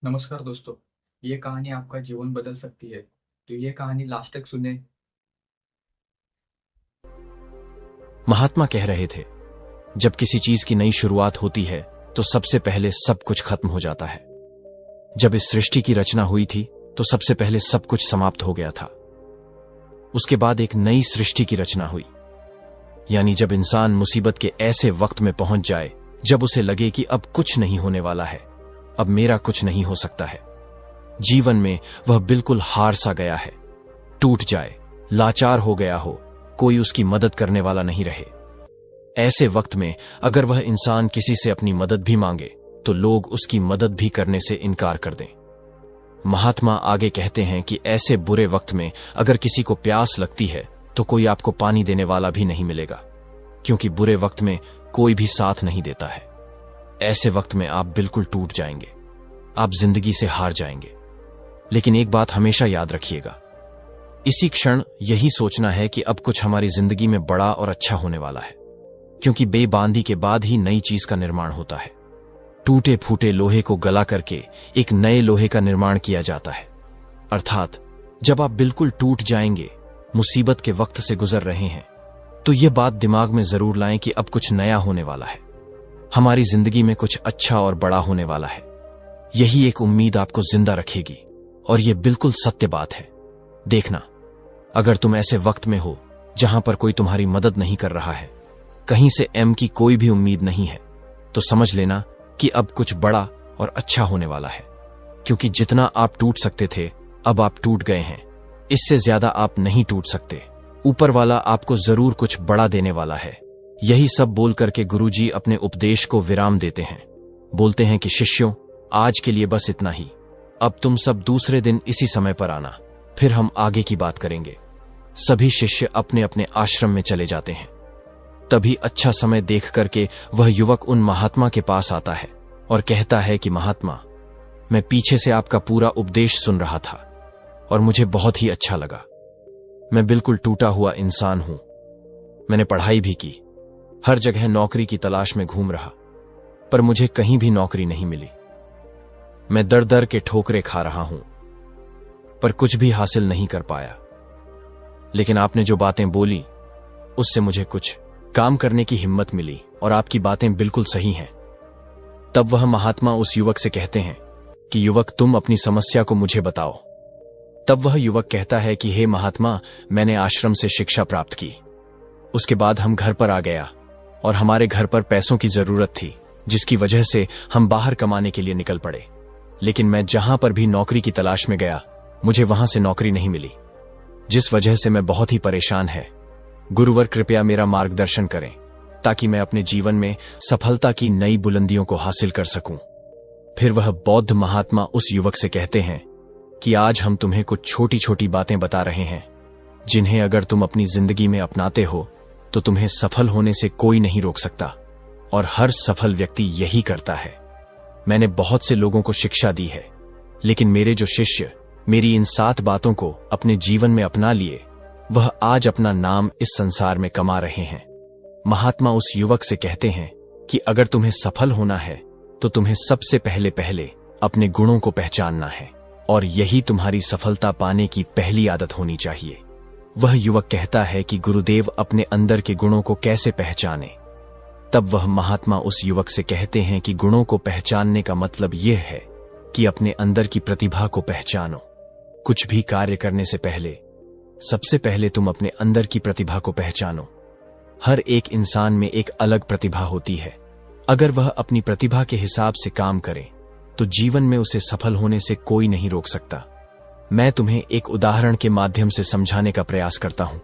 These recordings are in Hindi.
नमस्कार दोस्तों। ये कहानी आपका जीवन बदल सकती है, तो ये कहानी लास्ट तक सुने। महात्मा कह रहे थे, जब किसी चीज की नई शुरुआत होती है तो सबसे पहले सब कुछ खत्म हो जाता है। जब इस सृष्टि की रचना हुई थी तो सबसे पहले सब कुछ समाप्त हो गया था। उसके बाद एक नई सृष्टि की रचना हुई। यानी जब इंसान मुसीबत के ऐसे वक्त में पहुंच जाए जब उसे लगे कि अब कुछ नहीं होने वाला है, अब मेरा कुछ नहीं हो सकता है, जीवन में वह बिल्कुल हार सा गया है, टूट जाए, लाचार हो गया हो, कोई उसकी मदद करने वाला नहीं रहे। ऐसे वक्त में अगर वह इंसान किसी से अपनी मदद भी मांगे तो लोग उसकी मदद भी करने से इनकार कर दें। महात्मा आगे कहते हैं कि ऐसे बुरे वक्त में अगर किसी को प्यास लगती है तो कोई आपको पानी देने वाला भी नहीं मिलेगा, क्योंकि बुरे वक्त में कोई भी साथ नहीं देता है। ऐसे वक्त में आप बिल्कुल टूट जाएंगे, आप जिंदगी से हार जाएंगे। लेकिन एक बात हमेशा याद रखिएगा, इसी क्षण यही सोचना है कि अब कुछ हमारी जिंदगी में बड़ा और अच्छा होने वाला है, क्योंकि बेबांदी के बाद ही नई चीज का निर्माण होता है। टूटे फूटे लोहे को गला करके एक नए लोहे का निर्माण किया जाता है। अर्थात जब आप बिल्कुल टूट जाएंगे, मुसीबत के वक्त से गुजर रहे हैं, तो यह बात दिमाग में जरूर लाएं कि अब कुछ नया होने वाला है, हमारी जिंदगी में कुछ अच्छा और बड़ा होने वाला है। यही एक उम्मीद आपको जिंदा रखेगी, और यह बिल्कुल सत्य बात है। देखना, अगर तुम ऐसे वक्त में हो जहां पर कोई तुम्हारी मदद नहीं कर रहा है, कहीं से की कोई भी उम्मीद नहीं है, तो समझ लेना कि अब कुछ बड़ा और अच्छा होने वाला है। क्योंकि जितना आप टूट सकते थे अब आप टूट गए हैं, इससे ज्यादा आप नहीं टूट सकते। ऊपर वाला आपको जरूर कुछ बड़ा देने वाला है। यही सब बोल करके गुरुजी अपने उपदेश को विराम देते हैं। बोलते हैं कि शिष्यों, आज के लिए बस इतना ही। अब तुम सब दूसरे दिन इसी समय पर आना, फिर हम आगे की बात करेंगे। सभी शिष्य अपने अपने आश्रम में चले जाते हैं। तभी अच्छा समय देख करके वह युवक उन महात्मा के पास आता है और कहता है कि महात्मा, मैं पीछे से आपका पूरा उपदेश सुन रहा था और मुझे बहुत ही अच्छा लगा। मैं बिल्कुल टूटा हुआ इंसान हूं। मैंने पढ़ाई भी की, हर जगह नौकरी की तलाश में घूम रहा, पर मुझे कहीं भी नौकरी नहीं मिली। मैं दर दर के ठोकरे खा रहा हूं, पर कुछ भी हासिल नहीं कर पाया। लेकिन आपने जो बातें बोली उससे मुझे कुछ काम करने की हिम्मत मिली, और आपकी बातें बिल्कुल सही हैं। तब वह महात्मा उस युवक से कहते हैं कि युवक, तुम अपनी समस्या को मुझे बताओ। तब वह युवक कहता है कि हे महात्मा, मैंने आश्रम से शिक्षा प्राप्त की, उसके बाद हम घर पर आ गया और हमारे घर पर पैसों की जरूरत थी, जिसकी वजह से हम बाहर कमाने के लिए निकल पड़े। लेकिन मैं जहां पर भी नौकरी की तलाश में गया, मुझे वहां से नौकरी नहीं मिली, जिस वजह से मैं बहुत ही परेशान है। गुरुवर, कृपया मेरा मार्गदर्शन करें ताकि मैं अपने जीवन में सफलता की नई बुलंदियों को हासिल कर सकूं। फिर वह बौद्ध महात्मा उस युवक से कहते हैं कि आज हम तुम्हें कुछ छोटी छोटी बातें बता रहे हैं, जिन्हें अगर तुम अपनी जिंदगी में अपनाते हो तो तुम्हें सफल होने से कोई नहीं रोक सकता, और हर सफल व्यक्ति यही करता है। मैंने बहुत से लोगों को शिक्षा दी है, लेकिन मेरे जो शिष्य मेरी इन 7 बातों को अपने जीवन में अपना लिए, वह आज अपना नाम इस संसार में कमा रहे हैं। महात्मा उस युवक से कहते हैं कि अगर तुम्हें सफल होना है तो तुम्हें सबसे पहले पहले अपने गुणों को पहचानना है, और यही तुम्हारी सफलता पाने की पहली आदत होनी चाहिए। वह युवक कहता है कि गुरुदेव, अपने अंदर के गुणों को कैसे पहचाने? तब वह महात्मा उस युवक से कहते हैं कि गुणों को पहचानने का मतलब यह है कि अपने अंदर की प्रतिभा को पहचानो। कुछ भी कार्य करने से पहले सबसे पहले तुम अपने अंदर की प्रतिभा को पहचानो। हर एक इंसान में एक अलग प्रतिभा होती है। अगर वह अपनी प्रतिभा के हिसाब से काम करे तो जीवन में उसे सफल होने से कोई नहीं रोक सकता। मैं तुम्हें एक उदाहरण के माध्यम से समझाने का प्रयास करता हूं।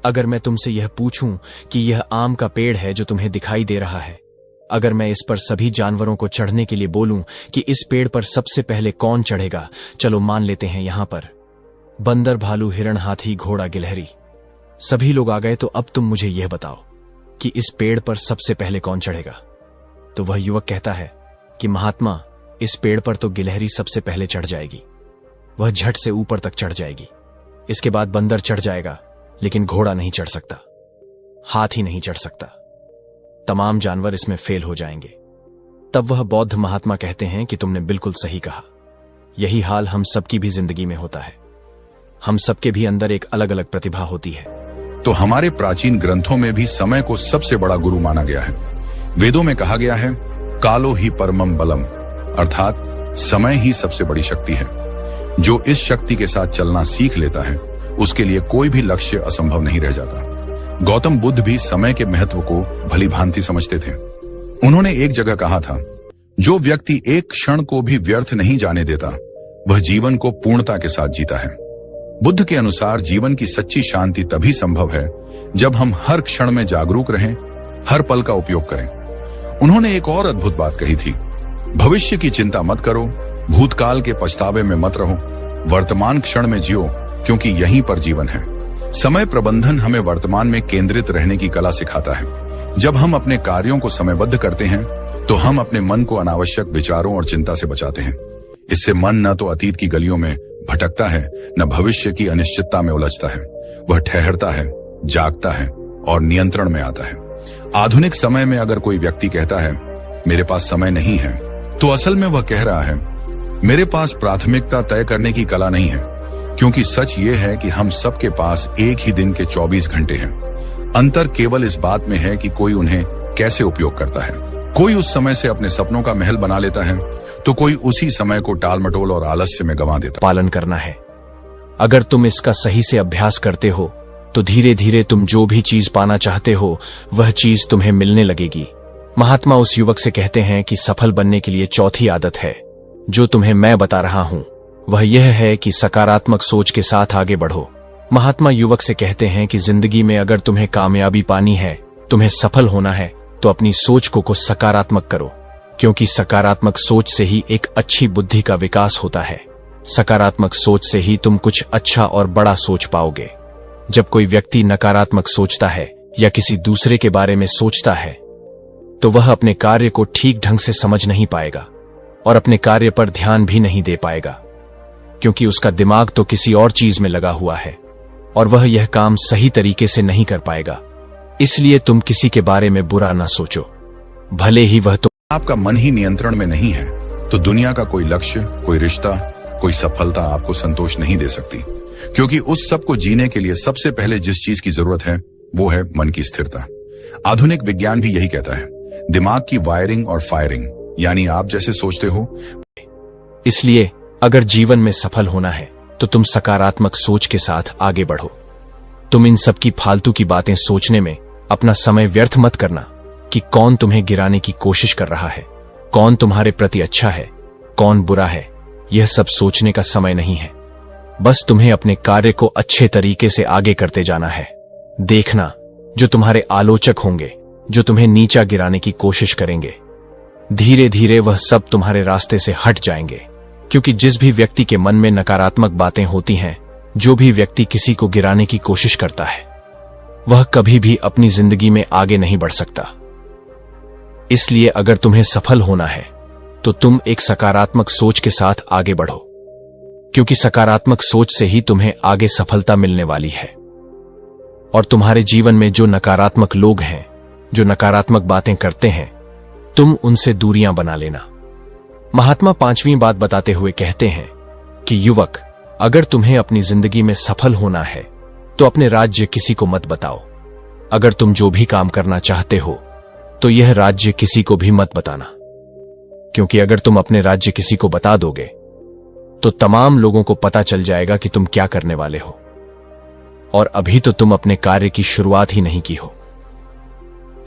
अगर मैं तुमसे यह पूछूं कि यह आम का पेड़ है जो तुम्हें दिखाई दे रहा है, अगर मैं इस पर सभी जानवरों को चढ़ने के लिए बोलूं कि इस पेड़ पर सबसे पहले कौन चढ़ेगा, चलो मान लेते हैं यहां पर बंदर, भालू, हिरण, हाथी, घोड़ा, गिलहरी, सभी लोग आ गए, तो अब तुम मुझे यह बताओ कि इस पेड़ पर सबसे पहले कौन चढ़ेगा? तो वह युवक कहता है कि महात्मा, इस पेड़ पर तो गिलहरी सबसे पहले चढ़ जाएगी, वह झट से ऊपर तक चढ़ जाएगी। इसके बाद बंदर चढ़ जाएगा, लेकिन घोड़ा नहीं चढ़ सकता, हाथी नहीं चढ़ सकता, तमाम जानवर इसमें फेल हो जाएंगे। तब वह बौद्ध महात्मा कहते हैं कि तुमने बिल्कुल सही कहा, यही हाल हम सबकी भी जिंदगी में होता है। हम सबके भी अंदर एक अलग अलग प्रतिभा होती है। तो हमारे प्राचीन ग्रंथों में भी समय को सबसे बड़ा गुरु माना गया है। वेदों में कहा गया है, कालो ही परमम बलम, अर्थात समय ही सबसे बड़ी शक्ति है। जो इस शक्ति के साथ चलना सीख लेता है, उसके लिए कोई भी लक्ष्य असंभव नहीं रह जाता। गौतम बुद्ध भी समय के महत्व को भली भांति समझते थे। उन्होंने एक जगह कहा था, जो व्यक्ति एक क्षण को भी व्यर्थ नहीं जाने देता, वह जीवन को पूर्णता के साथ जीता है। बुद्ध के अनुसार जीवन की सच्ची शांति तभी संभव है जब हम हर क्षण में जागरूक रहें, हर पल का उपयोग करें। उन्होंने एक और अद्भुत बात कही थी, भविष्य की चिंता मत करो, भूतकाल के पछतावे में मत रहो, वर्तमान क्षण में जियो, क्योंकि यहीं पर जीवन है। समय प्रबंधन हमें वर्तमान में केंद्रित रहने की कला सिखाता है। जब हम अपने कार्यों को समयबद्ध करते हैं, तो हम अपने मन को अनावश्यक विचारों और चिंता से बचाते हैं। इससे मन न तो अतीत की गलियों में भटकता है, न भविष्य की अनिश्चितता में उलझता है। वह ठहरता है, जागता है और नियंत्रण में आता है। आधुनिक समय में अगर कोई व्यक्ति कहता है, मेरे पास समय नहीं है, तो असल में वह कह रहा है, मेरे पास प्राथमिकता तय करने की कला नहीं है। क्योंकि सच ये है कि हम सबके पास एक ही दिन के 24 घंटे हैं। अंतर केवल इस बात में है कि कोई उन्हें कैसे उपयोग करता है। कोई उस समय से अपने सपनों का महल बना लेता है, तो कोई उसी समय को टालमटोल और आलस्य में गंवा देता। पालन करना है। अगर तुम इसका सही से अभ्यास करते हो, तो धीरे धीरे तुम जो भी चीज पाना चाहते हो, वह चीज तुम्हें मिलने लगेगी। महात्मा उस युवक से कहते हैं कि सफल बनने के लिए चौथी आदत है, जो तुम्हें मैं बता रहा हूं, वह यह है कि सकारात्मक सोच के साथ आगे बढ़ो। महात्मा युवक से कहते हैं कि जिंदगी में अगर तुम्हें कामयाबी पानी है, तुम्हें सफल होना है, तो अपनी सोच को सकारात्मक करो, क्योंकि सकारात्मक सोच से ही एक अच्छी बुद्धि का विकास होता है। सकारात्मक सोच से ही तुम कुछ अच्छा और बड़ा सोच पाओगे। जब कोई व्यक्ति नकारात्मक सोचता है या किसी दूसरे के बारे में सोचता है, तो वह अपने कार्य को ठीक ढंग से समझ नहीं पाएगा और अपने कार्य पर ध्यान भी नहीं दे पाएगा, क्योंकि उसका दिमाग तो किसी और चीज में लगा हुआ है और वह यह काम सही तरीके से नहीं कर पाएगा। इसलिए तुम किसी के बारे में बुरा ना सोचो, भले ही वह तो आपका मन ही नियंत्रण में नहीं है, तो दुनिया का कोई लक्ष्य, कोई रिश्ता, कोई सफलता आपको संतोष नहीं दे सकती। क्योंकि उस सब को जीने के लिए सबसे पहले जिस चीज की जरूरत है, वो है मन की स्थिरता। आधुनिक विज्ञान भी यही कहता है, दिमाग की वायरिंग और फायरिंग, यानी आप जैसे सोचते हो। इसलिए अगर जीवन में सफल होना है, तो तुम सकारात्मक सोच के साथ आगे बढ़ो। तुम इन सब की फालतू की बातें सोचने में अपना समय व्यर्थ मत करना कि कौन तुम्हें गिराने की कोशिश कर रहा है, कौन तुम्हारे प्रति अच्छा है, कौन बुरा है। यह सब सोचने का समय नहीं है। बस तुम्हें अपने कार्य को अच्छे तरीके से आगे करते जाना है। देखना, जो तुम्हारे आलोचक होंगे, जो तुम्हें नीचा गिराने की कोशिश करेंगे, धीरे धीरे वह सब तुम्हारे रास्ते से हट जाएंगे। क्योंकि जिस भी व्यक्ति के मन में नकारात्मक बातें होती हैं, जो भी व्यक्ति किसी को गिराने की कोशिश करता है, वह कभी भी अपनी जिंदगी में आगे नहीं बढ़ सकता। इसलिए अगर तुम्हें सफल होना है, तो तुम एक सकारात्मक सोच के साथ आगे बढ़ो, क्योंकि सकारात्मक सोच से ही तुम्हें आगे सफलता मिलने वाली है। और तुम्हारे जीवन में जो नकारात्मक लोग हैं, जो नकारात्मक बातें करते हैं, तुम उनसे दूरियां बना लेना। महात्मा पांचवी बात बताते हुए कहते हैं कि युवक, अगर तुम्हें अपनी जिंदगी में सफल होना है, तो अपने राज्य किसी को मत बताओ। अगर तुम जो भी काम करना चाहते हो, तो यह राज्य किसी को भी मत बताना, क्योंकि अगर तुम अपने राज्य किसी को बता दोगे, तो तमाम लोगों को पता चल जाएगा कि तुम क्या करने वाले हो। और अभी तो तुम अपने कार्य की शुरुआत ही नहीं की हो,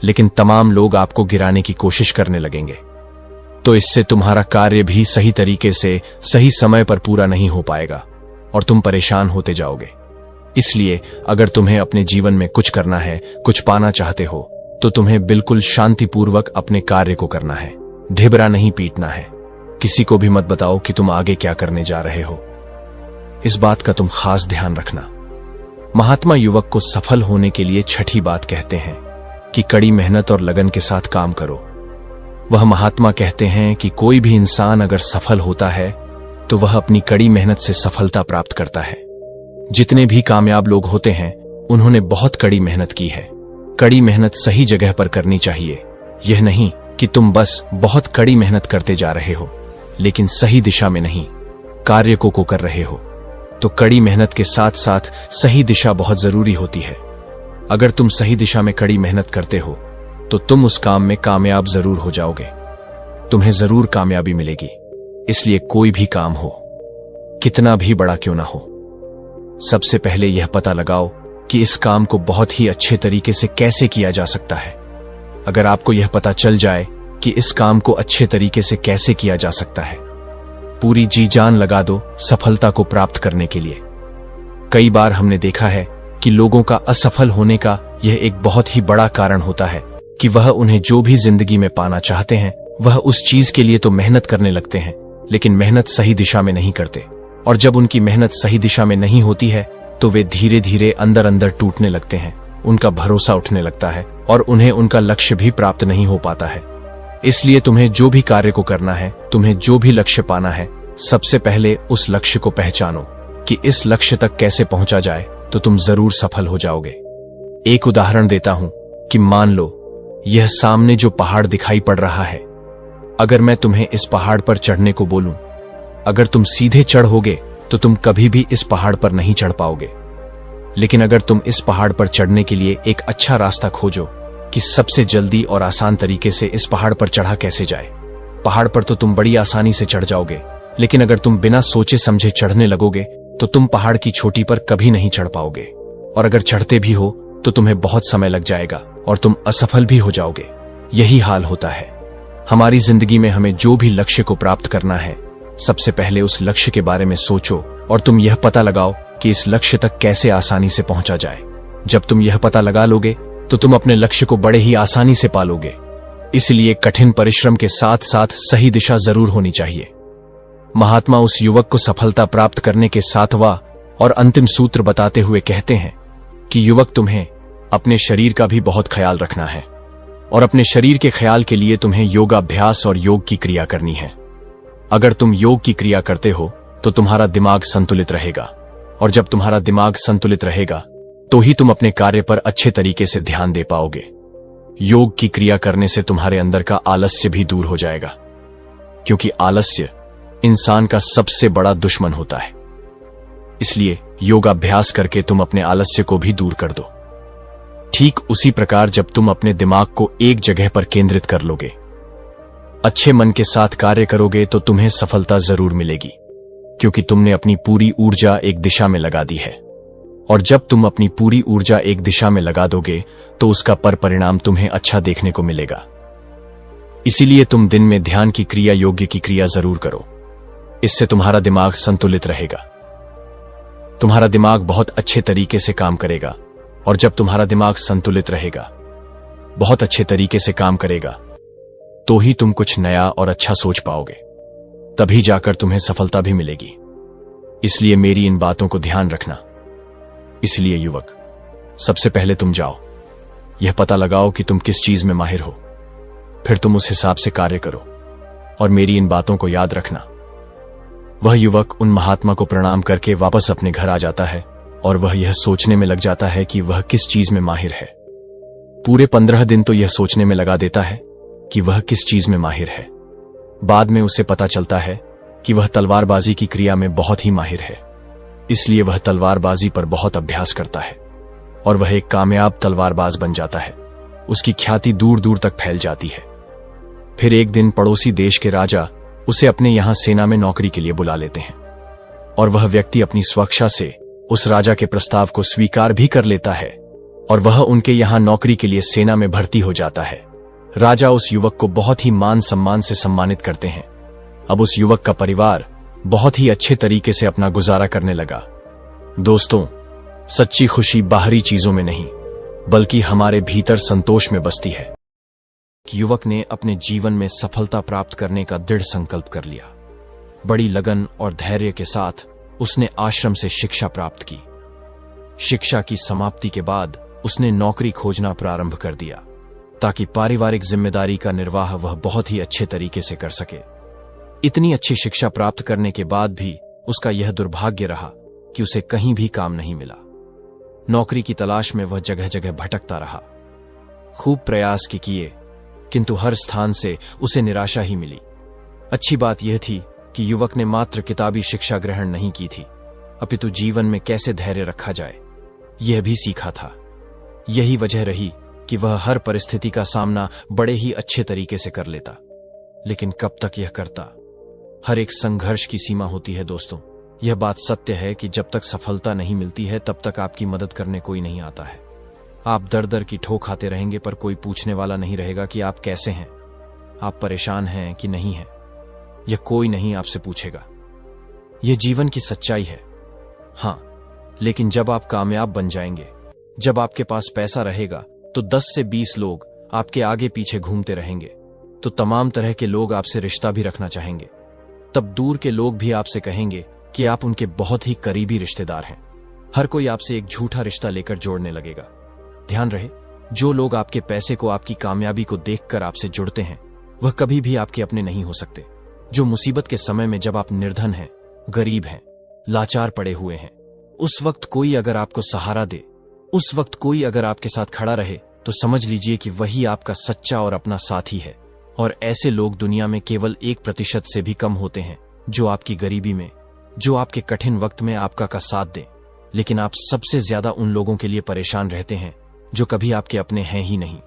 लेकिन तमाम लोग आपको गिराने की कोशिश करने लगेंगे। तो इससे तुम्हारा कार्य भी सही तरीके से सही समय पर पूरा नहीं हो पाएगा और तुम परेशान होते जाओगे। इसलिए अगर तुम्हें अपने जीवन में कुछ करना है, कुछ पाना चाहते हो, तो तुम्हें बिल्कुल शांतिपूर्वक अपने कार्य को करना है। ढिबरा नहीं पीटना है। किसी को भी मत बताओ कि तुम आगे क्या करने जा रहे हो। इस बात का तुम खास ध्यान रखना। महात्मा युवक को सफल होने के लिए छठी बात कहते हैं कि कड़ी मेहनत और लगन के साथ काम करो। वह महात्मा कहते हैं कि कोई भी इंसान अगर सफल होता है, तो वह अपनी कड़ी मेहनत से सफलता प्राप्त करता है। जितने भी कामयाब लोग होते हैं, उन्होंने बहुत कड़ी मेहनत की है। कड़ी मेहनत सही जगह पर करनी चाहिए। यह नहीं कि तुम बस बहुत कड़ी मेहनत करते जा रहे हो, लेकिन सही दिशा में नहीं। कार्य को कर रहे हो तो कड़ी मेहनत के साथ साथ सही दिशा बहुत जरूरी होती है। अगर तुम सही दिशा में कड़ी मेहनत करते हो तो तुम उस काम में कामयाब जरूर हो जाओगे, तुम्हें जरूर कामयाबी मिलेगी। इसलिए कोई भी काम हो, कितना भी बड़ा क्यों ना हो, सबसे पहले यह पता लगाओ कि इस काम को बहुत ही अच्छे तरीके से कैसे किया जा सकता है। अगर आपको यह पता चल जाए कि इस काम को अच्छे तरीके से कैसे किया जा सकता है, पूरी जी जान लगा दो सफलता को प्राप्त करने के लिए। कई बार हमने देखा है कि लोगों का असफल होने का यह एक बहुत ही बड़ा कारण होता है कि वह उन्हें जो भी जिंदगी में पाना चाहते हैं वह उस चीज के लिए तो मेहनत करने लगते हैं, लेकिन मेहनत सही दिशा में नहीं करते। और जब उनकी मेहनत सही दिशा में नहीं होती है तो वे धीरे धीरे अंदर अंदर टूटने लगते हैं, उनका भरोसा उठने लगता है और उन्हें उनका लक्ष्य भी प्राप्त नहीं हो पाता है। इसलिए तुम्हें जो भी कार्य को करना है, तुम्हें जो भी लक्ष्य पाना है, सबसे पहले उस लक्ष्य को पहचानो कि इस लक्ष्य तक कैसे पहुंचा जाए तो तुम जरूर सफल हो जाओगे। एक उदाहरण देता हूं कि मान लो यह सामने जो पहाड़ दिखाई पड़ रहा है, अगर मैं तुम्हें इस पहाड़ पर चढ़ने को बोलूं, अगर तुम सीधे चढ़ोगे तो तुम कभी भी इस पहाड़ पर नहीं चढ़ पाओगे। लेकिन अगर तुम इस पहाड़ पर चढ़ने के लिए एक अच्छा रास्ता खोजो कि सबसे जल्दी और आसान तरीके से इस पहाड़ पर चढ़ा कैसे जाए, पहाड़ पर तो तुम बड़ी आसानी से चढ़ जाओगे, लेकिन अगर तुम बिना सोचे समझे चढ़ने लगोगे तो तुम पहाड़ की चोटी पर कभी नहीं चढ़ पाओगे। और अगर चढ़ते भी हो तो तुम्हें बहुत समय लग जाएगा और तुम असफल भी हो जाओगे। यही हाल होता है हमारी जिंदगी में। हमें जो भी लक्ष्य को प्राप्त करना है, सबसे पहले उस लक्ष्य के बारे में सोचो और तुम यह पता लगाओ कि इस लक्ष्य तक कैसे आसानी से पहुंचा जाए। जब तुम यह पता लगा लोगे तो तुम अपने लक्ष्य को बड़े ही आसानी से पालोगे। इसलिए कठिन परिश्रम के साथ साथ सही दिशा जरूर होनी चाहिए। महात्मा उस युवक को सफलता प्राप्त करने के 7वां और अंतिम सूत्र बताते हुए कहते हैं कि युवक, तुम्हें अपने शरीर का भी बहुत ख्याल रखना है और अपने शरीर के ख्याल के लिए तुम्हें योगाभ्यास और योग की क्रिया करनी है। अगर तुम योग की क्रिया करते हो तो तुम्हारा दिमाग संतुलित रहेगा और जब तुम्हारा दिमाग संतुलित रहेगा तो ही तुम अपने कार्य पर अच्छे तरीके से ध्यान दे पाओगे। योग की क्रिया करने से तुम्हारे अंदर का आलस्य भी दूर हो जाएगा, क्योंकि आलस्य इंसान का सबसे बड़ा दुश्मन होता है। इसलिए योगाभ्यास करके तुम अपने आलस्य को भी दूर कर दो। ठीक उसी प्रकार जब तुम अपने दिमाग को एक जगह पर केंद्रित कर लोगे, अच्छे मन के साथ कार्य करोगे तो तुम्हें सफलता जरूर मिलेगी, क्योंकि तुमने अपनी पूरी ऊर्जा एक दिशा में लगा दी है। और जब तुम अपनी पूरी ऊर्जा एक दिशा में लगा दोगे तो उसका परिणाम तुम्हें अच्छा देखने को मिलेगा। इसीलिए तुम दिन में ध्यान की क्रिया, योग्य की क्रिया जरूर करो। इससे तुम्हारा दिमाग संतुलित रहेगा, तुम्हारा दिमाग बहुत अच्छे तरीके से काम करेगा। और जब तुम्हारा दिमाग संतुलित रहेगा, बहुत अच्छे तरीके से काम करेगा, तो ही तुम कुछ नया और अच्छा सोच पाओगे, तभी जाकर तुम्हें सफलता भी मिलेगी। इसलिए मेरी इन बातों को ध्यान रखना। इसलिए युवक, सबसे पहले तुम जाओ, यह पता लगाओ कि तुम किस चीज में माहिर हो, फिर तुम उस हिसाब से कार्य करो और मेरी इन बातों को याद रखना। वह युवक उन महात्मा को प्रणाम करके वापस अपने घर आ जाता है और वह यह सोचने में लग जाता है कि वह किस चीज में माहिर है। पूरे 15 दिन तो यह सोचने में लगा देता है कि वह किस चीज में माहिर है। बाद में उसे पता चलता है कि वह तलवारबाजी की क्रिया में बहुत ही माहिर है। इसलिए वह तलवारबाजी पर बहुत अभ्यास करता है और वह एक कामयाब तलवारबाज बन जाता है। उसकी ख्याति दूर दूर तक फैल जाती है। फिर एक दिन पड़ोसी देश के राजा उसे अपने यहां सेना में नौकरी के लिए बुला लेते हैं और वह व्यक्ति अपनी स्वेच्छा से उस राजा के प्रस्ताव को स्वीकार भी कर लेता है और वह उनके यहां नौकरी के लिए सेना में भर्ती हो जाता है। राजा उस युवक को बहुत ही मान सम्मान से सम्मानित करते हैं। अब उस युवक का परिवार बहुत ही अच्छे तरीके से अपना गुजारा करने लगा। दोस्तों, सच्ची खुशी बाहरी चीजों में नहीं बल्कि हमारे भीतर संतोष में बसती है। युवक ने अपने जीवन में सफलता प्राप्त करने का दृढ़ संकल्प कर लिया। बड़ी लगन और धैर्य के साथ उसने आश्रम से शिक्षा प्राप्त की। शिक्षा की समाप्ति के बाद उसने नौकरी खोजना प्रारंभ कर दिया ताकि पारिवारिक जिम्मेदारी का निर्वाह वह बहुत ही अच्छे तरीके से कर सके। इतनी अच्छी शिक्षा प्राप्त करने के बाद भी उसका यह दुर्भाग्य रहा कि उसे कहीं भी काम नहीं मिला। नौकरी की तलाश में वह जगह जगह भटकता रहा। खूब प्रयास किए, किंतु हर स्थान से उसे निराशा ही मिली। अच्छी बात यह थी कि युवक ने मात्र किताबी शिक्षा ग्रहण नहीं की थी, अपितु जीवन में कैसे धैर्य रखा जाए यह भी सीखा था। यही वजह रही कि वह हर परिस्थिति का सामना बड़े ही अच्छे तरीके से कर लेता। लेकिन कब तक यह करता? हर एक संघर्ष की सीमा होती है दोस्तों। यह बात सत्य है कि जब तक सफलता नहीं मिलती है तब तक आपकी मदद करने कोई नहीं आता है। आप दर दर की ठोक खाते रहेंगे पर कोई पूछने वाला नहीं रहेगा कि आप कैसे हैं, आप परेशान हैं कि नहीं हैं। यह कोई नहीं आपसे पूछेगा। यह जीवन की सच्चाई है। हां, लेकिन जब आप कामयाब बन जाएंगे, जब आपके पास पैसा रहेगा, तो 10 से 20 लोग आपके आगे पीछे घूमते रहेंगे। तो तमाम तरह के लोग आपसे रिश्ता भी रखना चाहेंगे। तब दूर के लोग भी आपसे कहेंगे कि आप उनके बहुत ही करीबी रिश्तेदार हैं। हर कोई आपसे एक झूठा रिश्ता लेकर जोड़ने लगेगा। ध्यान रहे, जो लोग आपके पैसे को, आपकी कामयाबी को देखकर आपसे जुड़ते हैं, वह कभी भी आपके अपने नहीं हो सकते। जो मुसीबत के समय में, जब आप निर्धन हैं, गरीब हैं, लाचार पड़े हुए हैं, उस वक्त कोई अगर आपको सहारा दे, उस वक्त कोई अगर आपके साथ खड़ा रहे, तो समझ लीजिए कि वही आपका सच्चा और अपना साथी है। और ऐसे लोग दुनिया में केवल 1% से भी कम होते हैं जो आपकी गरीबी में, जो आपके कठिन वक्त में आपका का साथ दें। लेकिन आप सबसे ज्यादा उन लोगों के लिए परेशान रहते हैं जो कभी आपके अपने हैं ही नहीं।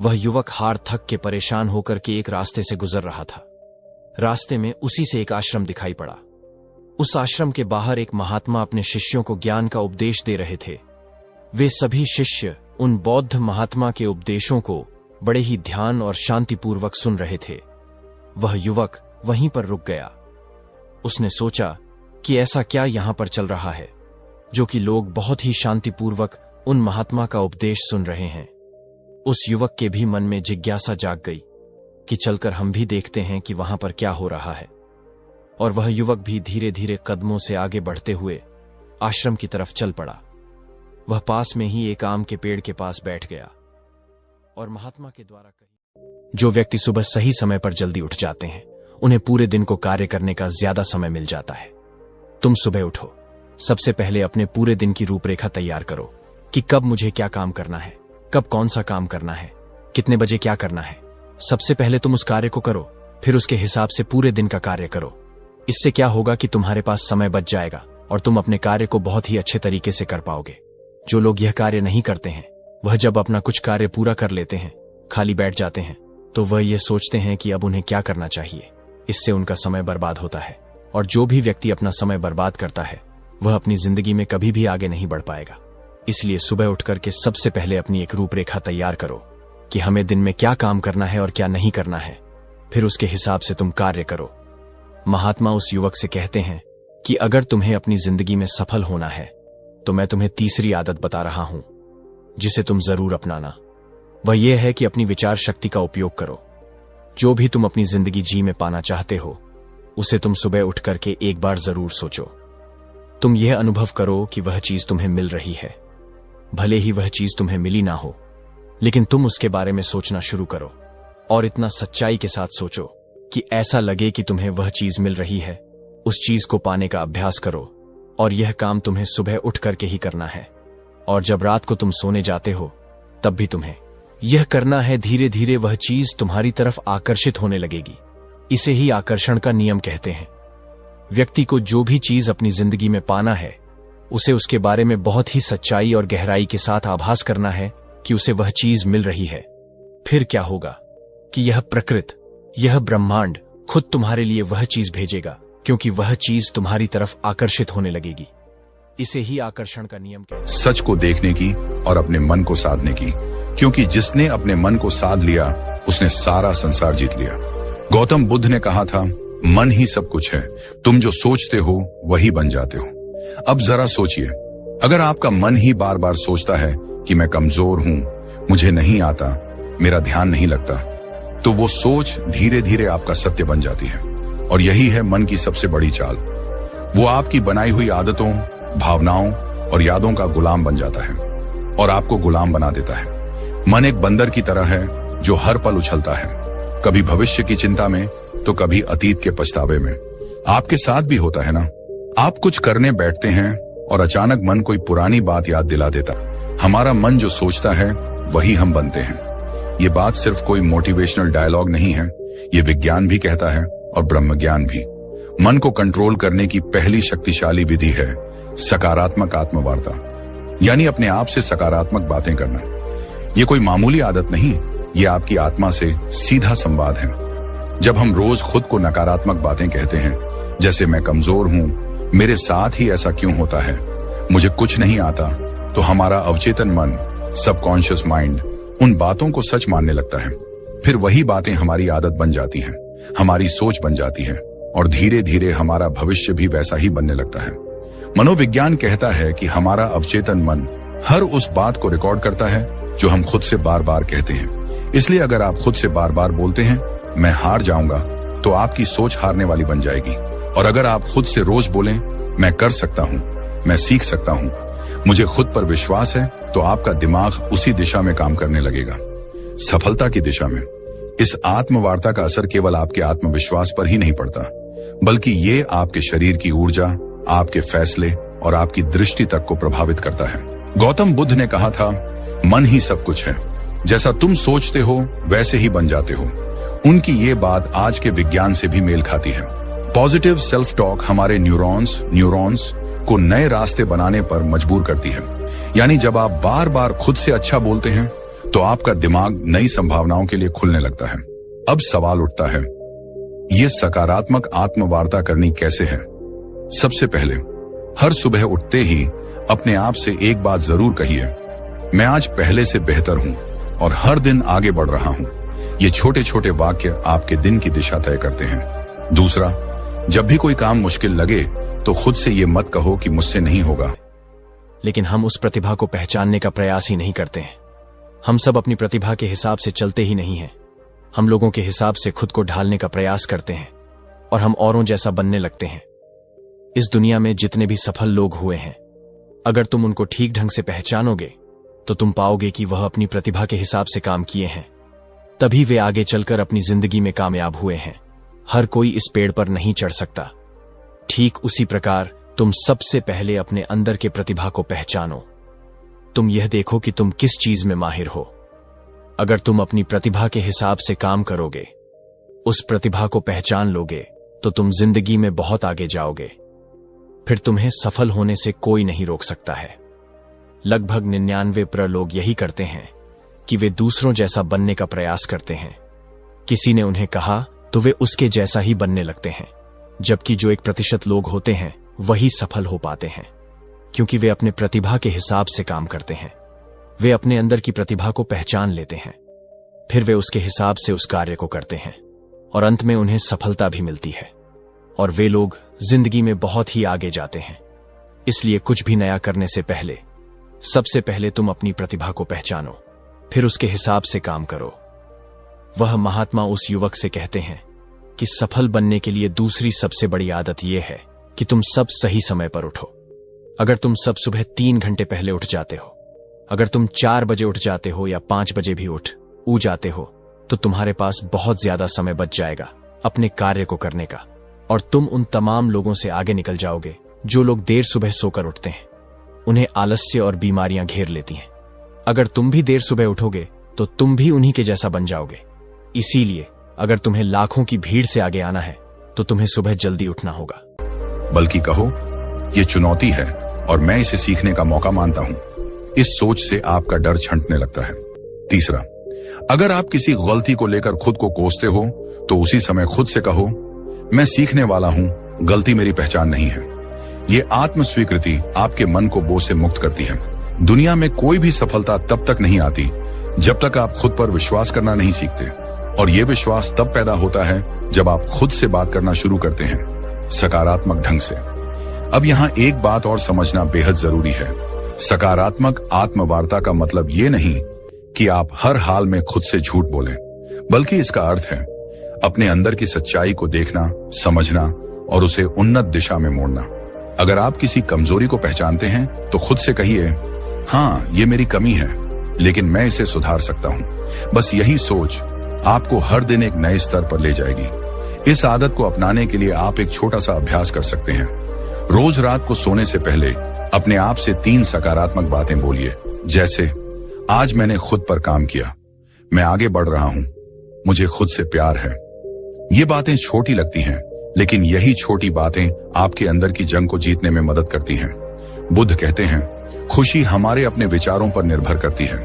वह युवक हार थक के परेशान होकर के एक रास्ते से गुजर रहा था। रास्ते में उसी से एक आश्रम दिखाई पड़ा। उस आश्रम के बाहर एक महात्मा अपने शिष्यों को ज्ञान का उपदेश दे रहे थे। वे सभी शिष्य उन बौद्ध महात्मा के उपदेशों को बड़े ही ध्यान और शांतिपूर्वक सुन रहे थे। वह युवक वहीं पर रुक गया। उसने सोचा कि ऐसा क्या यहां पर चल रहा है जो कि लोग बहुत ही शांतिपूर्वक उन महात्मा का उपदेश सुन रहे हैं। उस युवक के भी मन में जिज्ञासा जाग गई कि चलकर हम भी देखते हैं कि वहां पर क्या हो रहा है। और वह युवक भी धीरे धीरे कदमों से आगे बढ़ते हुए आश्रम की तरफ चल पड़ा। वह पास में ही एक आम के पेड़ के पास बैठ गया और महात्मा के द्वारा कही, जो व्यक्ति सुबह सही समय पर जल्दी उठ जाते हैं, उन्हें पूरे दिन को कार्य करने का ज्यादा समय मिल जाता है। तुम सुबह उठो, सबसे पहले अपने पूरे दिन की रूपरेखा तैयार करो कि कब मुझे क्या काम करना है, कब कौन सा काम करना है, कितने बजे क्या करना है। सबसे पहले तुम उस कार्य को करो, फिर उसके हिसाब से पूरे दिन का कार्य करो। इससे क्या होगा कि तुम्हारे पास समय बच जाएगा और तुम अपने कार्य को बहुत ही अच्छे तरीके से कर पाओगे। जो लोग यह कार्य नहीं करते हैं, वह जब अपना कुछ कार्य पूरा कर लेते हैं, खाली बैठ जाते हैं, तो वह ये सोचते हैं कि अब उन्हें क्या करना चाहिए। इससे उनका समय बर्बाद होता है। और जो भी व्यक्ति अपना समय बर्बाद करता है, वह अपनी जिंदगी में कभी भी आगे नहीं बढ़ पाएगा। इसलिए सुबह उठ करके सबसे पहले अपनी एक रूपरेखा तैयार करो कि हमें दिन में क्या काम करना है और क्या नहीं करना है। फिर उसके हिसाब से तुम कार्य करो। महात्मा उस युवक से कहते हैं कि अगर तुम्हें अपनी जिंदगी में सफल होना है तो मैं तुम्हें तीसरी आदत बता रहा हूं जिसे तुम जरूर अपनाना। वह यह है कि अपनी विचार शक्ति का उपयोग करो। जो भी तुम अपनी जिंदगी जी में पाना चाहते हो, उसे तुम सुबह उठ करके एक बार जरूर सोचो। तुम यह अनुभव करो कि वह चीज तुम्हें मिल रही है। भले ही वह चीज तुम्हें मिली ना हो, लेकिन तुम उसके बारे में सोचना शुरू करो और इतना सच्चाई के साथ सोचो कि ऐसा लगे कि तुम्हें वह चीज मिल रही है। उस चीज को पाने का अभ्यास करो और यह काम तुम्हें सुबह उठ करके ही करना है। और जब रात को तुम सोने जाते हो, तब भी तुम्हें यह करना है। धीरे धीरे वह चीज तुम्हारी तरफ आकर्षित होने लगेगी। इसे ही आकर्षण का नियम कहते हैं। व्यक्ति को जो भी चीज अपनी जिंदगी में पाना है, उसे उसके बारे में बहुत ही सच्चाई और गहराई के साथ आभास करना है कि उसे वह चीज मिल रही है। फिर क्या होगा कि यह प्रकृति, यह ब्रह्मांड खुद तुम्हारे लिए वह चीज भेजेगा, क्योंकि वह चीज तुम्हारी तरफ आकर्षित होने लगेगी। इसे ही आकर्षण का नियम कहते हैं। सच को देखने की और अपने मन को साधने की, क्योंकि जिसने अपने मन को साध लिया, उसने सारा संसार जीत लिया। गौतम बुद्ध ने कहा था, मन ही सब कुछ है, तुम जो सोचते हो वही बन जाते हो। अब जरा सोचिए, अगर आपका मन ही बार बार सोचता है कि मैं कमजोर हूं, मुझे नहीं आता, मेरा ध्यान नहीं लगता, तो वो सोच धीरे धीरे आपका सत्य बन जाती है। और यही है मन की सबसे बड़ी चाल। वो आपकी बनाई हुई आदतों, भावनाओं और यादों का गुलाम बन जाता है और आपको गुलाम बना देता है। मन एक बंदर की तरह है जो हर पल उछलता है, कभी भविष्य की चिंता में तो कभी अतीत के पछतावे में। आपके साथ भी होता है ना? आप कुछ करने बैठते हैं और अचानक मन कोई पुरानी बात याद दिला देता। हमारा मन जो सोचता है वही हम बनते हैं। ये बात सिर्फ कोई मोटिवेशनल डायलॉग नहीं है, ये विज्ञान भी कहता है और ब्रह्म ज्ञान भी। मन को कंट्रोल करने की पहली शक्तिशाली विधि है सकारात्मक आत्मवार्ता, यानी अपने आप से सकारात्मक बातें करना। ये कोई मामूली आदत नहीं, ये आपकी आत्मा से सीधा संवाद है। जब हम रोज खुद को नकारात्मक बातें कहते हैं, जैसे मैं कमजोर हूं, मेरे साथ ही ऐसा क्यों होता है, मुझे कुछ नहीं आता, तो हमारा अवचेतन मन, सबकॉन्शियस माइंड उन बातों को सच मानने लगता है। फिर वही बातें हमारी आदत बन जाती हैं, हमारी सोच बन जाती है, और धीरे धीरे हमारा भविष्य भी वैसा ही बनने लगता है। मनोविज्ञान कहता है कि हमारा अवचेतन मन हर उस बात को रिकॉर्ड करता है जो हम खुद से बार बार कहते हैं। इसलिए अगर आप खुद से बार बार बोलते हैं मैं हार जाऊंगा, तो आपकी सोच हारने वाली बन जाएगी। और अगर आप खुद से रोज बोलें मैं कर सकता हूं, मैं सीख सकता हूं, मुझे खुद पर विश्वास है, तो आपका दिमाग उसी दिशा में काम करने लगेगा, सफलता की दिशा में। इस आत्मवार्ता का असर केवल आपके आत्मविश्वास पर ही नहीं पड़ता, बल्कि ये आपके शरीर की ऊर्जा, आपके फैसले और आपकी दृष्टि तक को प्रभावित करता है। गौतम बुद्ध ने कहा था, मन ही सब कुछ है, जैसा तुम सोचते हो वैसे ही बन जाते हो। उनकी ये बात आज के विज्ञान से भी मेल खाती है। पॉजिटिव सेल्फ टॉक हमारे न्यूरॉन्स को नए रास्ते बनाने पर मजबूर करती है। यानी जब आप बार बार खुद से अच्छा बोलते हैं, तो आपका दिमाग नई संभावनाओं के लिए खुलने लगता है। अब सवाल उठता है, ये सकारात्मक आत्मवार्ता करनी कैसे है? सबसे पहले, हर सुबह उठते ही अपने आप से एक बात जरूर कहिए, मैं आज पहले से बेहतर हूं और हर दिन आगे बढ़ रहा हूं। ये छोटे छोटे वाक्य आपके दिन की दिशा तय करते हैं। दूसरा, जब भी कोई काम मुश्किल लगे तो खुद से ये मत कहो कि मुझसे नहीं होगा। लेकिन हम उस प्रतिभा को पहचानने का प्रयास ही नहीं करते हैं। हम सब अपनी प्रतिभा के हिसाब से चलते ही नहीं हैं। हम लोगों के हिसाब से खुद को ढालने का प्रयास करते हैं और हम औरों जैसा बनने लगते हैं। इस दुनिया में जितने भी सफल लोग हुए हैं, अगर तुम उनको ठीक ढंग से पहचानोगे तो तुम पाओगे कि वह अपनी प्रतिभा के हिसाब से काम किए हैं, तभी वे आगे चलकर अपनी जिंदगी में कामयाब हुए हैं। हर कोई इस पेड़ पर नहीं चढ़ सकता। ठीक उसी प्रकार तुम सबसे पहले अपने अंदर के प्रतिभा को पहचानो। तुम यह देखो कि तुम किस चीज में माहिर हो। अगर तुम अपनी प्रतिभा के हिसाब से काम करोगे, उस प्रतिभा को पहचान लोगे, तो तुम जिंदगी में बहुत आगे जाओगे। फिर तुम्हें सफल होने से कोई नहीं रोक सकता है। लगभग 99% लोग यही करते हैं कि वे दूसरों जैसा बनने का प्रयास करते हैं। किसी ने उन्हें कहा तो वे उसके जैसा ही बनने लगते हैं, जबकि जो 1% लोग होते हैं वही सफल हो पाते हैं, क्योंकि वे अपने प्रतिभा के हिसाब से काम करते हैं। वे अपने अंदर की प्रतिभा को पहचान लेते हैं, फिर वे उसके हिसाब से उस कार्य को करते हैं और अंत में उन्हें सफलता भी मिलती है और वे लोग जिंदगी में बहुत ही आगे जाते हैं। इसलिए कुछ भी नया करने से पहले सबसे पहले तुम अपनी प्रतिभा को पहचानो, फिर उसके हिसाब से काम करो। वह महात्मा उस युवक से कहते हैं कि सफल बनने के लिए दूसरी सबसे बड़ी आदत यह है कि तुम सब सही समय पर उठो। अगर तुम सब सुबह 3 घंटे पहले उठ जाते हो, अगर तुम 4 बजे उठ जाते हो या 5 बजे भी उठ जाते हो, तो तुम्हारे पास बहुत ज्यादा समय बच जाएगा अपने कार्य को करने का, और तुम उन तमाम लोगों से आगे निकल जाओगे जो लोग देर सुबह सोकर उठते हैं। उन्हें आलस्य और बीमारियां घेर लेती हैं। अगर तुम भी देर सुबह उठोगे तो तुम भी उन्हीं के जैसा बन जाओगे। इसीलिए अगर तुम्हें लाखों की भीड़ से आगे आना है तो तुम्हें सुबह जल्दी उठना होगा। बल्कि कहो, ये चुनौती है और मैं इसे सीखने का मौका मानता हूं। इस सोच से आपका डर छंटने लगता है। तीसरा, अगर आप किसी गलती को लेकर खुद को कोसते हो तो उसी समय खुद से कहो, मैं सीखने वाला हूं, गलती मेरी पहचान नहीं है। ये आत्म स्वीकृति आपके मन को बोझ से मुक्त करती है। दुनिया में कोई भी सफलता तब तक नहीं आती जब तक आप खुद पर विश्वास करना नहीं सीखते, और ये विश्वास तब पैदा होता है जब आप खुद से बात करना शुरू करते हैं, सकारात्मक ढंग से। अब यहाँ एक बात और समझना बेहद जरूरी है। सकारात्मक आत्मवार्ता का मतलब ये नहीं कि आप हर हाल में खुद से झूठ बोलें, बल्कि इसका अर्थ है अपने अंदर की सच्चाई को देखना, समझना और उसे उन्नत दिशा में मोड़ना। अगर आप किसी कमजोरी को पहचानते हैं तो खुद से कहिए, हाँ ये मेरी कमी है, लेकिन मैं इसे सुधार सकता हूं। बस यही सोच आपको हर दिन एक नए स्तर पर ले जाएगी। इस आदत को अपनाने के लिए आप एक छोटा सा अभ्यास कर सकते हैं। रोज रात को सोने से पहले अपने आप से 3 सकारात्मक बातें बोलिए, जैसे आज मैंने खुद पर काम किया, मैं आगे बढ़ रहा हूं, मुझे खुद से प्यार है। ये बातें छोटी लगती हैं, लेकिन यही छोटी बातें आपके अंदर की जंग को जीतने में मदद करती हैं। बुद्ध कहते हैं, खुशी हमारे अपने विचारों पर निर्भर करती है।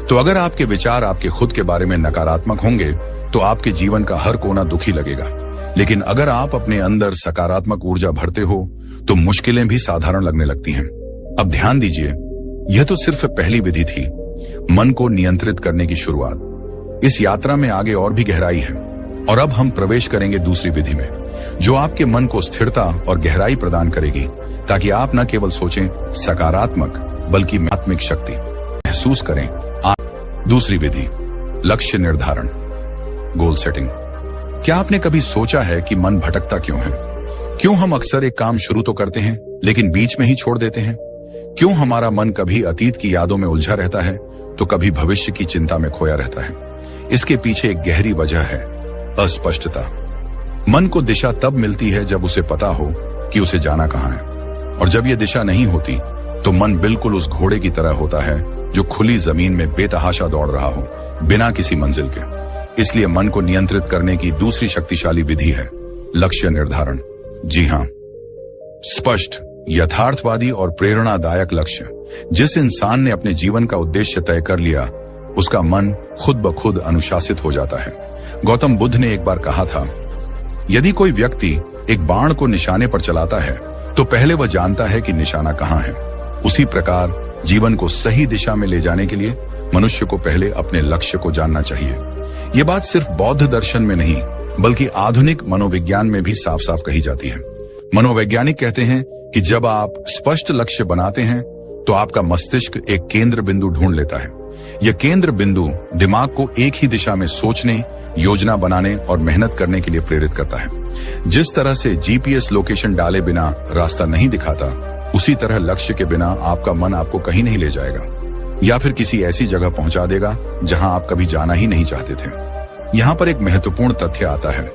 तो अगर आपके विचार आपके खुद के बारे में नकारात्मक होंगे तो आपके जीवन का हर कोना दुखी लगेगा। लेकिन अगर आप अपने अंदर सकारात्मक ऊर्जा भरते हो तो मुश्किलें भी साधारण लगने लगती हैं। अब ध्यान दीजिए, यह तो सिर्फ पहली विधि थी, मन को नियंत्रित करने की शुरुआत। इस यात्रा में आगे और भी गहराई है और अब हम प्रवेश करेंगे दूसरी विधि में, जो आपके मन को स्थिरता और गहराई प्रदान करेगी, ताकि आप न केवल सोचें सकारात्मक बल्कि आत्मिक शक्ति महसूस करें। दूसरी विधि, लक्ष्य निर्धारण, गोल सेटिंग। क्या आपने कभी सोचा है कि मन भटकता क्यों है? क्यों हम अक्सर एक काम शुरू तो करते हैं लेकिन बीच में ही छोड़ देते हैं? क्यों हमारा मन कभी अतीत की यादों में उलझा रहता है तो कभी भविष्य की चिंता में खोया रहता है? इसके पीछे एक गहरी वजह है, अस्पष्टता। मन को दिशा तब मिलती है जब उसे पता हो कि उसे जाना कहां है, और जब यह दिशा नहीं होती तो मन बिल्कुल उस घोड़े की तरह होता है जो खुली जमीन में बेतहाशा दौड़ रहा हो, बिना किसी मंजिल के। इसलिए मन को नियंत्रित करने की दूसरी शक्तिशाली विधि है लक्ष्य निर्धारण। जी हां, स्पष्ट, यथार्थवादी और प्रेरणादायक लक्ष्य। जिस इंसान ने अपने जीवन का उद्देश्य तय कर लिया, उसका मन खुद ब खुद अनुशासित हो जाता है। गौतम बुद्ध ने एक बार कहा था, यदि कोई व्यक्ति एक बाण को निशाने पर चलाता है तो पहले वह जानता है कि निशाना कहां है। उसी प्रकार जीवन को सही दिशा में ले जाने के लिए मनुष्य को पहले अपने लक्ष्य को जानना चाहिए। यह बात सिर्फ बौद्ध दर्शन में नहीं बल्कि आधुनिक मनोविज्ञान में भी साफ साफ कही जाती है। मनोवैज्ञानिक कहते हैं कि जब आप स्पष्ट लक्ष्य बनाते हैं तो आपका मस्तिष्क एक केंद्र बिंदु ढूंढ लेता है। यह केंद्र बिंदु दिमाग को एक ही दिशा में सोचने, योजना बनाने और मेहनत करने के लिए प्रेरित करता है। जिस तरह से जीपीएस लोकेशन डाले बिना रास्ता नहीं दिखाता, उसी तरह लक्ष्य के बिना आपका मन आपको कहीं नहीं ले जाएगा, या फिर किसी ऐसी जगह पहुंचा देगा जहां आप कभी जाना ही नहीं चाहते थे। यहां पर एक महत्वपूर्ण तथ्य आता है,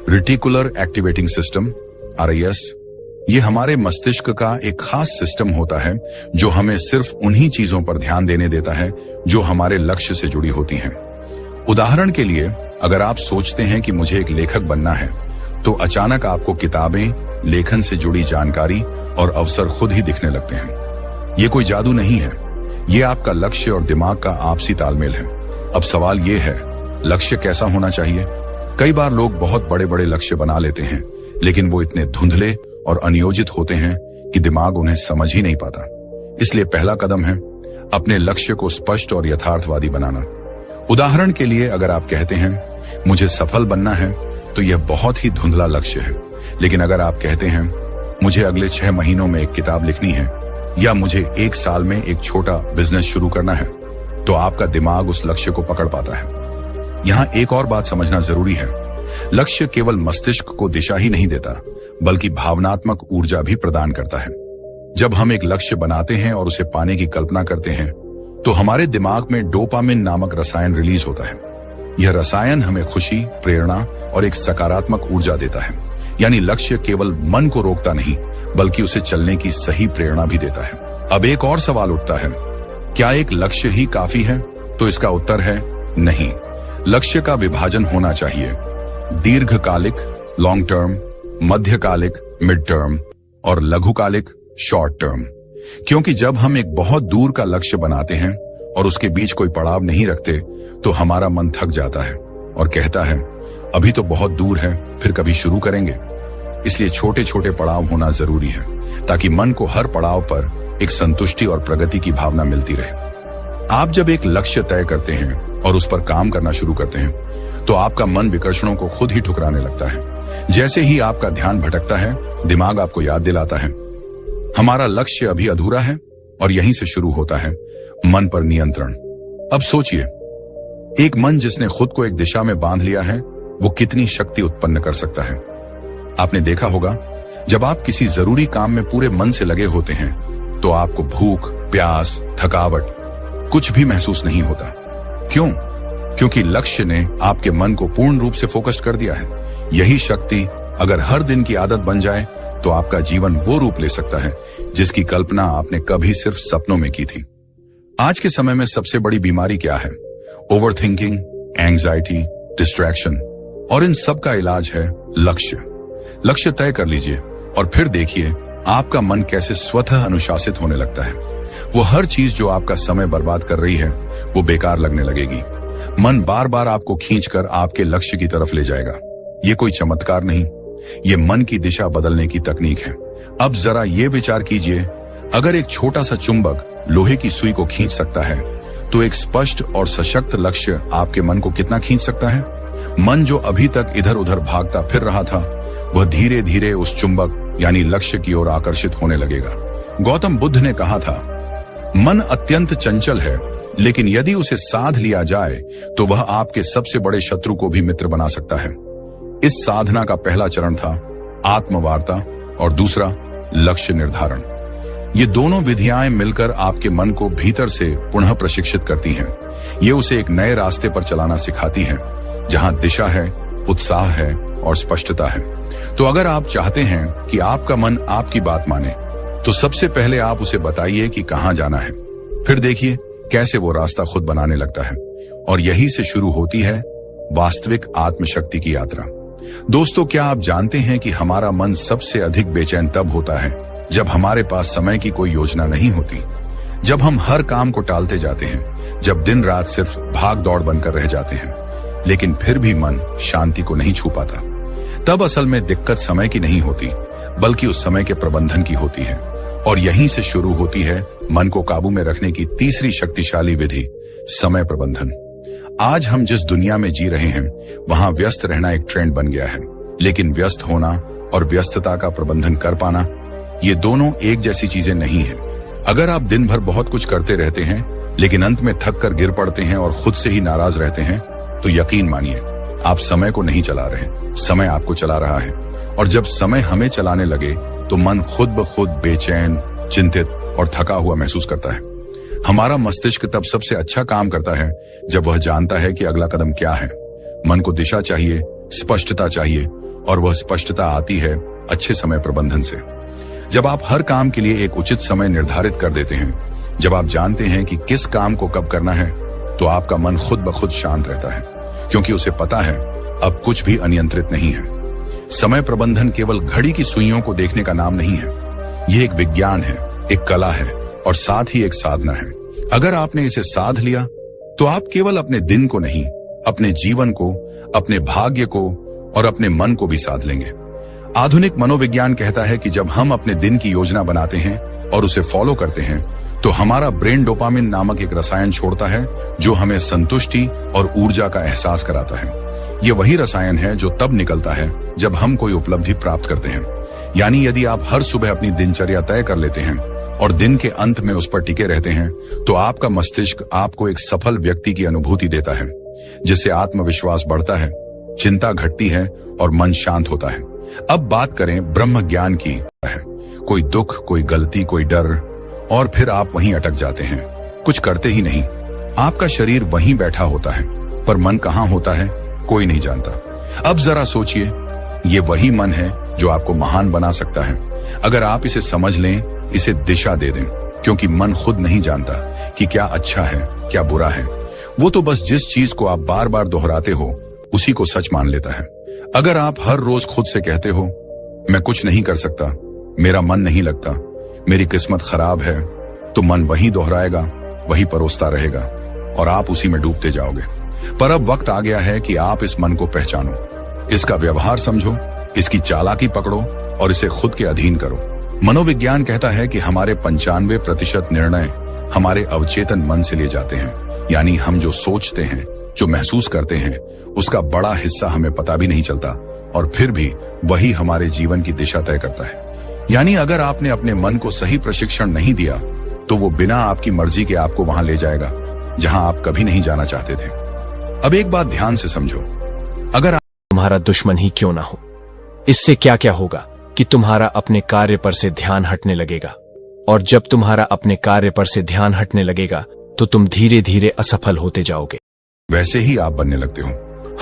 रेटिकुलर एक्टिवेटिंग सिस्टम, RIS। ये हमारे मस्तिष्क का एक खास सिस्टम होता है जो हमें सिर्फ उन्हीं चीजों पर ध्यान देने देता है जो हमारे लक्ष्य से जुड़ी होती हैं। उदाहरण के लिए, अगर आप सोचते हैं कि मुझे एक लेखक बनना है, तो अचानक आपको किताबें, लेखन से जुड़ी जानकारी और अवसर खुद ही दिखने लगते हैं। ये कोई जादू नहीं है, ये आपका लक्ष्य और दिमाग का आपसी तालमेल है। अब सवाल ये है, लक्ष्य कैसा होना चाहिए? कई बार लोग बहुत बड़े बड़े लक्ष्य बना लेते हैं, लेकिन वो इतने धुंधले और अनियोजित होते हैं कि दिमाग उन्हें समझ ही नहीं पाता। इसलिए पहला कदम है अपने लक्ष्य को स्पष्ट और यथार्थवादी बनाना। उदाहरण के लिए, अगर आप कहते हैं मुझे सफल बनना है, तो यह बहुत ही धुंधला लक्ष्य है। लेकिन अगर आप कहते हैं मुझे अगले 6 महीनों में एक किताब लिखनी है, या मुझे 1 साल में एक छोटा बिजनेस शुरू करना है, तो आपका दिमाग उस लक्ष्य को पकड़ पाता है। यहां एक और बात समझना जरूरी है, लक्ष्य केवल मस्तिष्क को दिशा ही नहीं देता, बल्कि भावनात्मक ऊर्जा भी प्रदान करता है। जब हम एक लक्ष्य बनाते हैं और उसे पाने की कल्पना करते हैं, तो हमारे दिमाग में डोपामिन नामक रसायन रिलीज होता है। यह रसायन हमें खुशी, प्रेरणा और एक सकारात्मक ऊर्जा देता है। यानी लक्ष्य केवल मन को रोकता नहीं, बल्कि उसे चलने की सही प्रेरणा भी देता है। अब एक और सवाल उठता है, क्या एक लक्ष्य ही काफी है? तो इसका उत्तर है नहीं। लक्ष्य का विभाजन होना चाहिए, दीर्घकालिक, लॉन्ग टर्म, मध्यकालिक, मिड टर्म और लघुकालिक, शॉर्ट टर्म। क्योंकि जब हम एक बहुत दूर का लक्ष्य बनाते हैं और उसके बीच कोई पड़ाव नहीं रखते, तो हमारा मन थक जाता है और कहता है अभी तो बहुत दूर है, फिर कभी शुरू करेंगे। इसलिए छोटे छोटे पड़ाव होना जरूरी है, ताकि मन को हर पड़ाव पर एक संतुष्टि और प्रगति की भावना मिलती रहे। आप जब एक लक्ष्य तय करते हैं और उस पर काम करना शुरू करते हैं, तो आपका मन विकर्षणों को खुद ही ठुकराने लगता है। जैसे ही आपका ध्यान भटकता है, दिमाग आपको याद दिलाता है हमारा लक्ष्य अभी अधूरा है, और यहीं से शुरू होता है मन पर नियंत्रण। अब सोचिए, एक मन जिसने खुद को एक दिशा में बांध लिया है, वो कितनी शक्ति उत्पन्न कर सकता है। आपने देखा होगा, जब आप किसी जरूरी काम में पूरे मन से लगे होते हैं, तो आपको भूख, प्यास, थकावट कुछ भी महसूस नहीं होता। क्यों? क्योंकि लक्ष्य ने आपके मन को पूर्ण रूप से फोकस्ड कर दिया है। यही शक्ति अगर हर दिन की आदत बन जाए, तो आपका जीवन वो रूप ले सकता है जिसकी कल्पना आपने कभी सिर्फ सपनों में की थी। आज के समय में सबसे बड़ी बीमारी क्या है? ओवर थिंकिंग, एंग्जाइटी, डिस्ट्रैक्शन, और इन सब का इलाज है लक्ष्य। लक्ष्य तय कर लीजिए और फिर देखिए आपका मन कैसे स्वतः अनुशासित होने लगता है। वो हर चीज जो आपका समय बर्बाद कर रही है वो बेकार लगने लगेगी। मन बार बार आपको खींचकर आपके लक्ष्य की तरफ ले जाएगा। ये कोई चमत्कार नहीं, ये मन की दिशा बदलने की तकनीक है। अब जरा ये विचार कीजिए, अगर एक छोटा सा चुंबक लोहे की सुई को खींच सकता है तो एक स्पष्ट और सशक्त लक्ष्य आपके मन को कितना खींच सकता है। मन जो अभी तक इधर उधर भागता फिर रहा था, वह धीरे धीरे उस चुंबक यानी लक्ष्य की ओर आकर्षित होने लगेगा। गौतम बुद्ध ने कहा था, मन अत्यंत चंचल है, लेकिन यदि उसे साध लिया जाए तो वह आपके सबसे बड़े शत्रु को भी मित्र बना सकता है। इस साधना का पहला चरण था आत्मवार्ता और दूसरा लक्ष्य निर्धारण। ये दोनों विधियां मिलकर आपके मन को भीतर से पुनः प्रशिक्षित करती हैं। ये उसे एक नए रास्ते पर चलाना सिखाती हैं, जहां दिशा है, उत्साह है और स्पष्टता है। तो अगर आप चाहते हैं कि आपका मन आपकी बात माने, तो सबसे पहले आप उसे बताइए कि कहां जाना है। फिर देखिए कैसे वो रास्ता खुद बनाने लगता है। और यही से शुरू होती है वास्तविक आत्मशक्ति की यात्रा। दोस्तों, क्या आप जानते हैं कि हमारा मन सबसे अधिक बेचैन तब होता है जब हमारे पास समय की कोई योजना नहीं होती, जब हम हर काम को टालते जाते हैं, जब दिन रात सिर्फ भाग दौड़ बनकर रह जाते हैं, लेकिन फिर भी मन शांति को नहीं छू पाता। तब असल में दिक्कत समय की नहीं होती, बल्कि उस समय के प्रबंधन की होती है। और यहीं से शुरू होती है मन को काबू में रखने की तीसरी शक्तिशाली विधि, समय प्रबंधन। आज हम जिस दुनिया में जी रहे हैं वहां व्यस्त रहना एक ट्रेंड बन गया है, लेकिन व्यस्त होना और व्यस्तता का प्रबंधन कर पाना, ये दोनों एक जैसी चीजें नहीं है। अगर आप दिन भर बहुत कुछ करते रहते हैं लेकिन अंत में थक कर गिर पड़ते हैं और खुद से ही नाराज रहते हैं, तो यकीन मानिए आप समय को नहीं चला रहे, समय आपको चला रहा है। और जब समय हमें चलाने लगे तो मन खुद ब खुद बेचैन, चिंतित और थका हुआ महसूस करता है। हमारा मस्तिष्क तब सबसे अच्छा काम करता है जब वह जानता है कि अगला कदम क्या है। मन को दिशा चाहिए, स्पष्टता चाहिए, और वह स्पष्टता आती है अच्छे समय प्रबंधन से। जब आप हर काम के लिए एक उचित समय निर्धारित कर देते हैं, जब आप जानते हैं कि किस काम को कब करना है, तो आपका मन खुद ब खुद शांत रहता है, क्योंकि उसे पता है अब कुछ भी अनियंत्रित नहीं है। समय प्रबंधन केवल घड़ी की सुइयों को देखने का नाम नहीं है, यह एक विज्ञान है, एक कला है और साथ ही एक साधना है। अगर आपने इसे साध लिया तो आप केवल अपने दिन को नहीं, अपने जीवन को, अपने भाग्य को और अपने मन को भी साध लेंगे। आधुनिक मनोविज्ञान कहता है कि जब हम अपने दिन की योजना बनाते हैं और उसे फॉलो करते हैं, तो हमारा ब्रेन डोपामिन नामक एक रसायन छोड़ता है जो हमें संतुष्टि और ऊर्जा का एहसास कराता है। यह वही रसायन है जो तब निकलता है जब हम कोई उपलब्धि प्राप्त करते हैं। यानी यदि आप हर सुबह अपनी दिनचर्या तय कर लेते हैं और दिन के अंत में उस पर टिके रहते हैं, तो आपका मस्तिष्क आपको एक सफल व्यक्ति की अनुभूति देता है, जिससे आत्मविश्वास बढ़ता है, चिंता घटती है और मन शांत होता है। अब बात करें ब्रह्म ज्ञान की। कोई दुख, कोई गलती, कोई डर, और फिर आप वहीं अटक जाते हैं, कुछ करते ही नहीं। आपका शरीर वहीं बैठा होता है, पर मन कहाँ होता है कोई नहीं जानता। अब जरा सोचिए, ये वही मन है जो आपको महान बना सकता है, अगर आप इसे समझ लें, इसे दिशा दे दें। क्योंकि मन खुद नहीं जानता कि क्या अच्छा है, क्या बुरा है। वो तो बस जिस चीज को आप बार बार दोहराते हो उसी को सच मान लेता है। अगर आप हर रोज खुद से कहते हो, मैं कुछ नहीं कर सकता, मेरा मन नहीं लगता, मेरी किस्मत खराब है, तो मन वही दोहराएगा, वही परोसता रहेगा और आप उसी में डूबते जाओगे। पर अब वक्त आ गया है कि आप इस मन को पहचानो, इसका व्यवहार समझो, इसकी चालाकी पकड़ो और इसे खुद के अधीन करो। मनोविज्ञान कहता है कि हमारे 95% निर्णय हमारे अवचेतन मन से लिए जाते हैं। यानी हम जो सोचते हैं, जो महसूस करते हैं, उसका बड़ा हिस्सा हमें पता भी नहीं चलता और फिर भी वही हमारे जीवन की दिशा तय करता है। यानी अगर आपने अपने मन को सही प्रशिक्षण नहीं दिया तो वो बिना आपकी मर्जी के आपको वहां ले जाएगा जहां आप कभी नहीं जाना चाहते थे। अब एक बात ध्यान से समझो, अगर तुम्हारा दुश्मन ही क्यों ना हो, इससे क्या क्या होगा कि तुम्हारा अपने कार्य पर से ध्यान हटने लगेगा, और जब तुम्हारा अपने कार्य पर से ध्यान हटने लगेगा तो तुम धीरे धीरे असफल होते जाओगे। वैसे ही आप बनने लगते हो।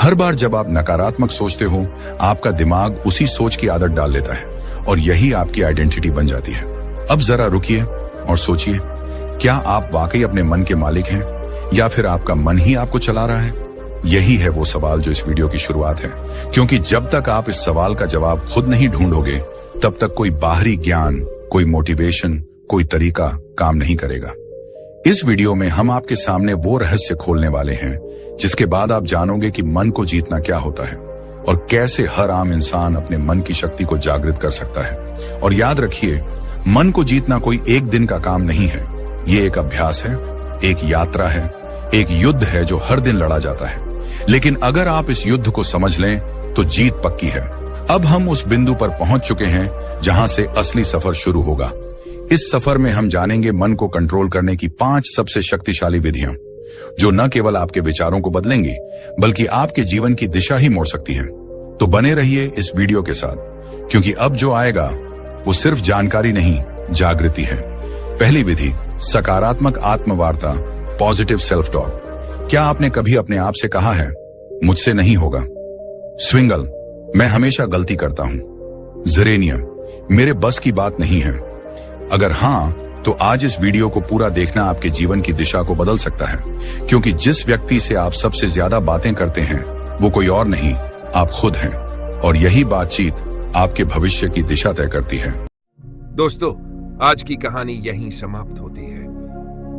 हर बार जब आप नकारात्मक सोचते हो, आपका दिमाग उसी सोच की आदत डाल लेता है और यही आपकी आइडेंटिटी बन जाती है। अब जरा रुकिए और सोचिए, क्या आप वाकई अपने मन के मालिक हैं या फिर आपका मन ही आपको चला रहा है? यही है वो सवाल जो इस वीडियो की शुरुआत है, क्योंकि जब तक आप इस सवाल का जवाब खुद नहीं ढूंढोगे तब तक कोई बाहरी ज्ञान, कोई मोटिवेशन, कोई तरीका काम नहीं करेगा। इस वीडियो में हम आपके सामने वो रहस्य खोलने वाले हैं जिसके बाद आप जानोगे कि मन को जीतना क्या होता है और कैसे हर आम इंसान अपने मन की शक्ति को जागृत कर सकता है। और याद रखिए, मन को जीतना कोई एक दिन का काम नहीं है। ये एक अभ्यास है, एक यात्रा है, एक युद्ध है जो हर दिन लड़ा जाता है। लेकिन अगर आप इस युद्ध को समझ लें तो जीत पक्की है। अब हम उस बिंदु पर पहुंच चुके हैं जहां से असली सफर शुरू होगा। इस सफर में हम जानेंगे मन को कंट्रोल करने की 5 सबसे शक्तिशाली विधियां, जो न केवल आपके विचारों को बदलेंगी बल्कि आपके जीवन की दिशा ही मोड़ सकती हैं। तो बने रहिए इस वीडियो के साथ, क्योंकि अब जो आएगा वो सिर्फ जानकारी नहीं, जागृति है। पहली विधि, सकारात्मक आत्मवार्ता, पॉजिटिव सेल्फ टॉक। क्या आपने कभी अपने आप से कहा है, मुझसे नहीं होगा? स्विंगल, मैं हमेशा गलती करता हूं। जरेनियम, मेरे बस की बात नहीं है। अगर हां, तो आज इस वीडियो को पूरा देखना आपके जीवन की दिशा को बदल सकता है, क्योंकि जिस व्यक्ति से आप सबसे ज्यादा बातें करते हैं वो कोई और नहीं, आप खुद हैं। और यही बातचीत आपके भविष्य की दिशा तय करती है। दोस्तों, आज की कहानी यहीं समाप्त होती है।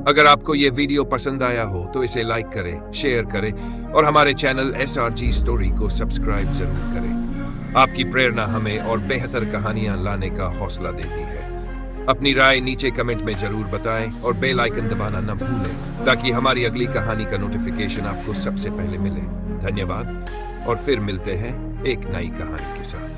अगर आपको ये वीडियो पसंद आया हो तो इसे लाइक करें, शेयर करें और हमारे चैनल SRG स्टोरी को सब्सक्राइब जरूर करें। आपकी प्रेरणा हमें और बेहतर कहानियां लाने का हौसला देती है। अपनी राय नीचे कमेंट में जरूर बताएं और बेल आइकन दबाना न भूलें ताकि हमारी अगली कहानी का नोटिफिकेशन आपको सबसे पहले मिले। धन्यवाद और फिर मिलते हैं एक नई कहानी के साथ।